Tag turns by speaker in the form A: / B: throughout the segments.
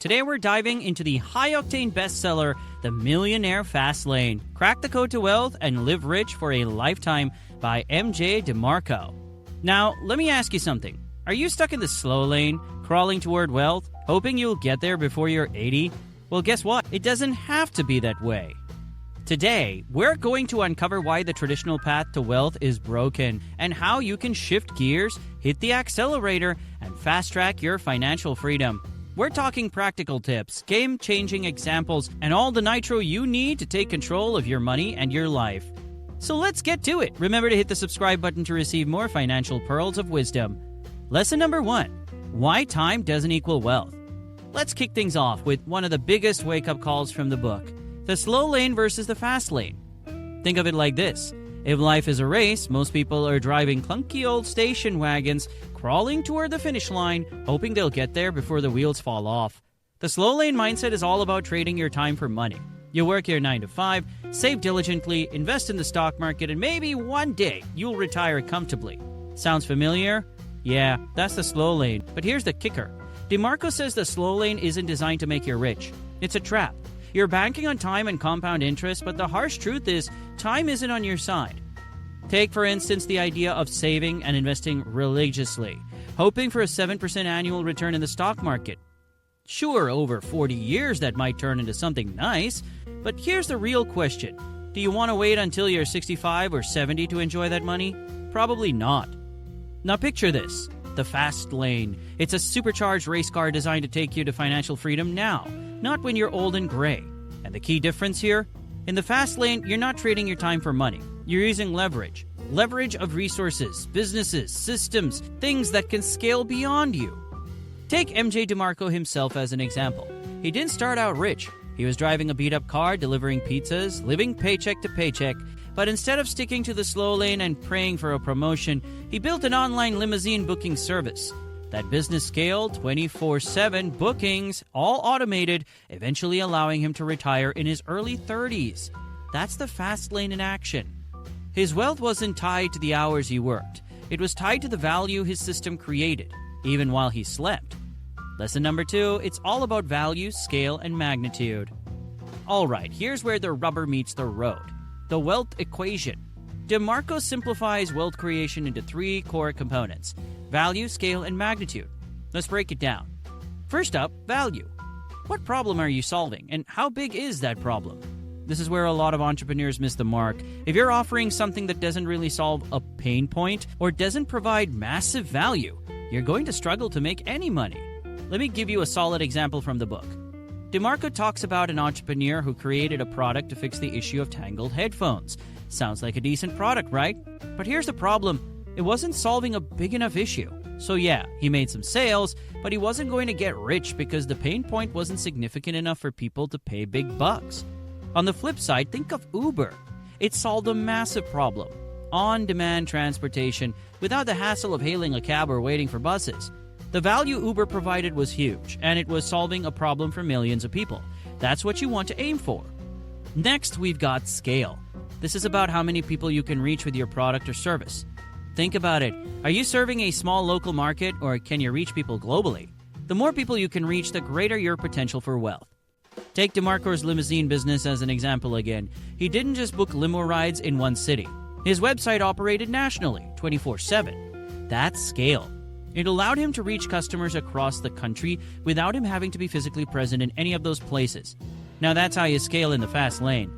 A: Today we're diving into the high-octane bestseller, The Millionaire Fastlane. Crack the code to wealth and live rich for a lifetime by MJ DeMarco. Now, let me ask you something. Are you stuck in the slow lane, crawling toward wealth, hoping you'll get there before you're 80? Well, guess what? It doesn't have to be that way. Today, we're going to uncover why the traditional path to wealth is broken and how you can shift gears, hit the accelerator, and fast-track your financial freedom. We're talking practical tips, game-changing examples, and all the nitro you need to take control of your money and your life. So let's get to it. Remember to hit the subscribe button to receive more financial pearls of wisdom. Lesson number 1. Why time doesn't equal wealth. Let's kick things off with one of the biggest wake-up calls from the book. The slow lane versus the fast lane. Think of it like this. If life is a race, most people are driving clunky old station wagons, crawling toward the finish line, hoping they'll get there before the wheels fall off. The slow lane mindset is all about trading your time for money. You work your 9 to 5, save diligently, invest in the stock market, and maybe one day you'll retire comfortably. Sounds familiar? Yeah, that's the slow lane. But here's the kicker. DeMarco says the slow lane isn't designed to make you rich. It's a trap. You're banking on time and compound interest, but the harsh truth is, time isn't on your side. Take, for instance, the idea of saving and investing religiously, hoping for a 7% annual return in the stock market. Sure, over 40 years that might turn into something nice, but here's the real question. Do you want to wait until you're 65 or 70 to enjoy that money? Probably not. Now picture this. The fast lane. It's a supercharged race car designed to take you to financial freedom now, not when you're old and gray. And the key difference here? In the fast lane, you're not trading your time for money. You're using leverage. Leverage of resources, businesses, systems, things that can scale beyond you. Take MJ DeMarco himself as an example. He didn't start out rich. He was driving a beat-up car, delivering pizzas, living paycheck to paycheck. But instead of sticking to the slow lane and praying for a promotion, he built an online limousine booking service. That business scaled 24/7 bookings, all automated, eventually allowing him to retire in his early 30s. That's the fast lane in action. His wealth wasn't tied to the hours he worked. It was tied to the value his system created, even while he slept. Lesson number 2, it's all about value, scale, and magnitude. Alright, here's where the rubber meets the road. The wealth equation. DeMarco simplifies wealth creation into 3 core components: value, scale, and magnitude. Let's break it down. First up, value. What problem are you solving, and how big is that problem? This is where a lot of entrepreneurs miss the mark. If you're offering something that doesn't really solve a pain point or doesn't provide massive value, you're going to struggle to make any money. Let me give you a solid example from the book. DeMarco talks about an entrepreneur who created a product to fix the issue of tangled headphones. Sounds like a decent product, right? But here's the problem. It wasn't solving a big enough issue. So yeah, he made some sales, but he wasn't going to get rich because the pain point wasn't significant enough for people to pay big bucks. On the flip side, think of Uber. It solved a massive problem. On-demand transportation without the hassle of hailing a cab or waiting for buses. The value Uber provided was huge, and it was solving a problem for millions of people. That's what you want to aim for. Next, we've got scale. This is about how many people you can reach with your product or service. Think about it. Are you serving a small local market, or can you reach people globally? The more people you can reach, the greater your potential for wealth. Take DeMarco's limousine business as an example again. He didn't just book limo rides in one city. His website operated nationally, 24/7. That's scale. It allowed him to reach customers across the country without him having to be physically present in any of those places. Now that's how you scale in the fast lane.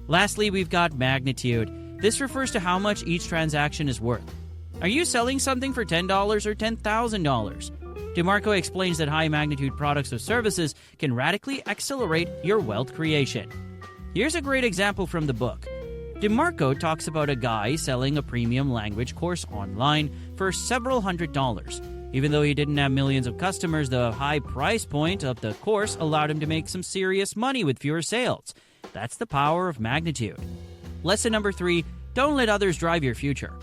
A: Lastly, we've got magnitude. This refers to how much each transaction is worth. Are you selling something for $10 or $10,000? DeMarco explains that high-magnitude products or services can radically accelerate your wealth creation. Here's a great example from the book. DeMarco talks about a guy selling a premium language course online for several $100s. Even though he didn't have millions of customers, the high price point of the course allowed him to make some serious money with fewer sales. That's the power of magnitude. Lesson number 3, don't let others drive your future.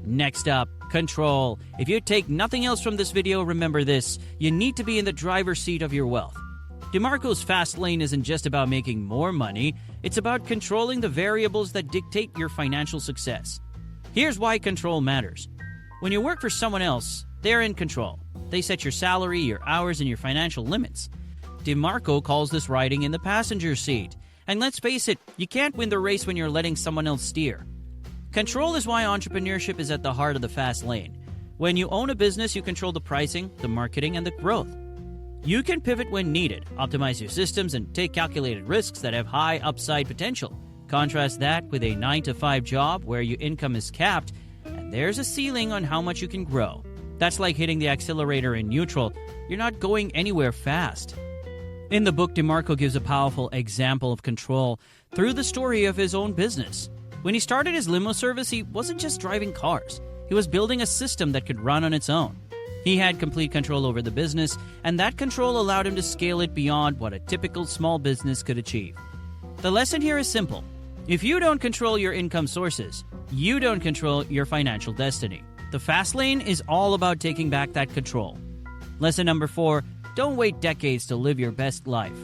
A: Next up, control. If you take nothing else from this video, remember this. You need to be in the driver's seat of your wealth. DeMarco's fast lane isn't just about making more money. It's about controlling the variables that dictate your financial success. Here's why control matters. When you work for someone else, they're in control. They set your salary, your hours, and your financial limits. DeMarco calls this riding in the passenger seat. And let's face it, you can't win the race when you're letting someone else steer. Control is why entrepreneurship is at the heart of the fast lane. When you own a business, you control the pricing, the marketing, and the growth. You can pivot when needed, optimize your systems, and take calculated risks that have high upside potential. Contrast that with a 9-to-5 job where your income is capped, and there's a ceiling on how much you can grow. That's like hitting the accelerator in neutral. You're not going anywhere fast. In the book, DeMarco gives a powerful example of control through the story of his own business. When he started his limo service, he wasn't just driving cars. He was building a system that could run on its own. He had complete control over the business, and that control allowed him to scale it beyond what a typical small business could achieve. The lesson here is simple. If you don't control your income sources, you don't control your financial destiny. The fast lane is all about taking back that control. Lesson number 4, don't wait decades to live your best life.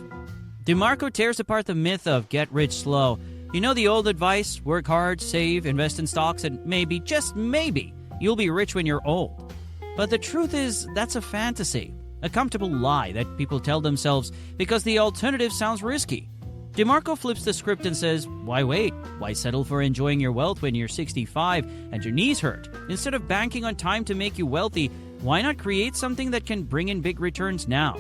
A: DeMarco tears apart the myth of get rich slow. You know the old advice, work hard, save, invest in stocks, and maybe, just maybe, you'll be rich when you're old. But the truth is, that's a fantasy, a comfortable lie that people tell themselves because the alternative sounds risky. DeMarco flips the script and says, why wait? Why settle for enjoying your wealth when you're 65 and your knees hurt? Instead of banking on time to make you wealthy, why not create something that can bring in big returns now?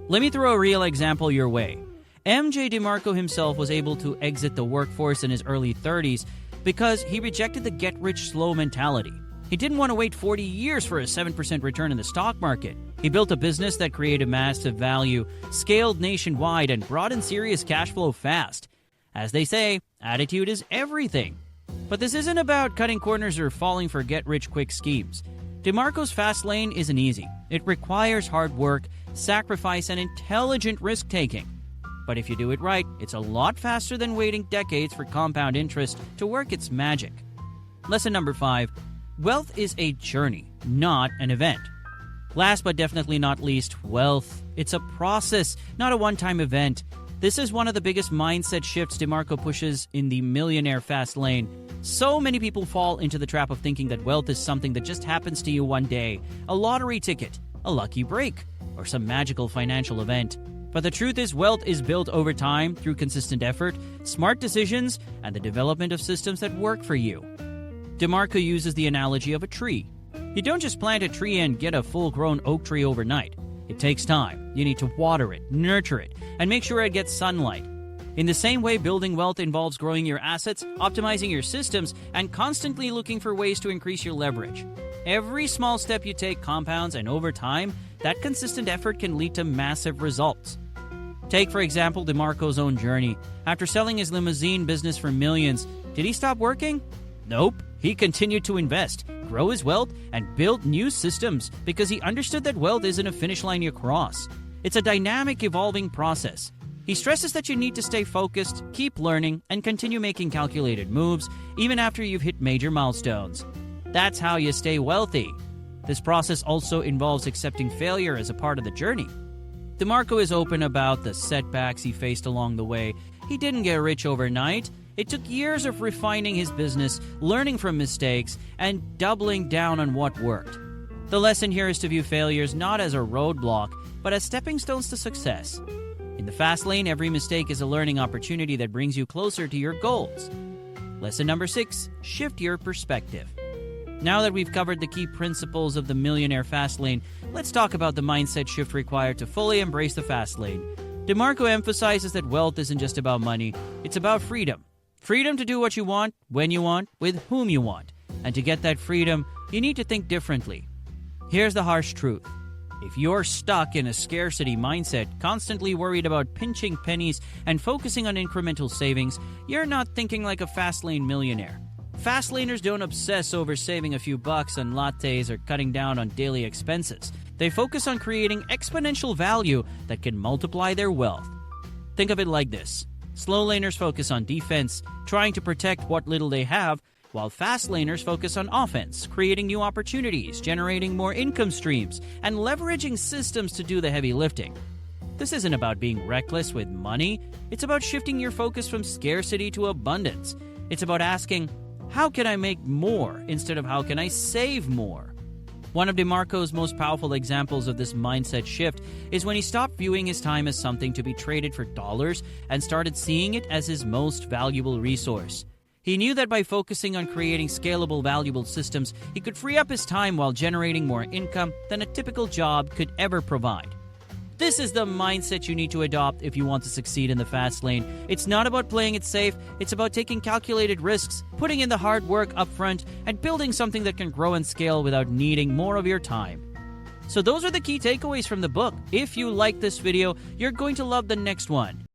A: Let me throw a real example your way. MJ DeMarco himself was able to exit the workforce in his early 30s because he rejected the get-rich-slow mentality. He didn't want to wait 40 years for a 7% return in the stock market. He built a business that created massive value, scaled nationwide, and brought in serious cash flow fast. As they say, attitude is everything. But this isn't about cutting corners or falling for get-rich-quick schemes. DeMarco's fast lane isn't easy. It requires hard work, sacrifice, and intelligent risk-taking. But if you do it right, it's a lot faster than waiting decades for compound interest to work its magic. Lesson number 5. Wealth is a journey, not an event. Last but definitely not least, wealth. It's a process, not a one-time event. This is one of the biggest mindset shifts DeMarco pushes in the Millionaire Fastlane. So many people fall into the trap of thinking that wealth is something that just happens to you one day, a lottery ticket, a lucky break, or some magical financial event. But the truth is, wealth is built over time through consistent effort, smart decisions, and the development of systems that work for you. DeMarco uses the analogy of a tree. You don't just plant a tree and get a full-grown oak tree overnight. It takes time. You need to water it, nurture it, and make sure it gets sunlight. In the same way, building wealth involves growing your assets, optimizing your systems, and constantly looking for ways to increase your leverage. Every small step you take compounds, and over time, that consistent effort can lead to massive results. Take, for example, DeMarco's own journey. After selling his limousine business for millions, did he stop working? Nope. He continued to invest, grow his wealth, and build new systems because he understood that wealth isn't a finish line you cross. It's a dynamic, evolving process. He stresses that you need to stay focused, keep learning, and continue making calculated moves even after you've hit major milestones. That's how you stay wealthy. This process also involves accepting failure as a part of the journey. DeMarco is open about the setbacks he faced along the way. He didn't get rich overnight. It took years of refining his business, learning from mistakes, and doubling down on what worked. The lesson here is to view failures not as a roadblock, but as stepping stones to success. In the fast lane, every mistake is a learning opportunity that brings you closer to your goals. Lesson number 6, shift your perspective. Now that we've covered the key principles of the Millionaire Fastlane, let's talk about the mindset shift required to fully embrace the fast lane. DeMarco emphasizes that wealth isn't just about money, it's about freedom. Freedom to do what you want, when you want, with whom you want. And to get that freedom, you need to think differently. Here's the harsh truth. If you're stuck in a scarcity mindset, constantly worried about pinching pennies and focusing on incremental savings, you're not thinking like a fast lane millionaire. Fast laners don't obsess over saving a few bucks on lattes or cutting down on daily expenses. They focus on creating exponential value that can multiply their wealth. Think of it like this. Slow laners focus on defense, trying to protect what little they have, while fast laners focus on offense, creating new opportunities, generating more income streams, and leveraging systems to do the heavy lifting. This isn't about being reckless with money. It's about shifting your focus from scarcity to abundance. It's about asking, how can I make more instead of how can I save more? One of DeMarco's most powerful examples of this mindset shift is when he stopped viewing his time as something to be traded for dollars and started seeing it as his most valuable resource. He knew that by focusing on creating scalable, valuable systems, he could free up his time while generating more income than a typical job could ever provide. This is the mindset you need to adopt if you want to succeed in the fast lane. It's not about playing it safe, it's about taking calculated risks, putting in the hard work up front, and building something that can grow and scale without needing more of your time. So those are the key takeaways from the book. If you like this video, you're going to love the next one.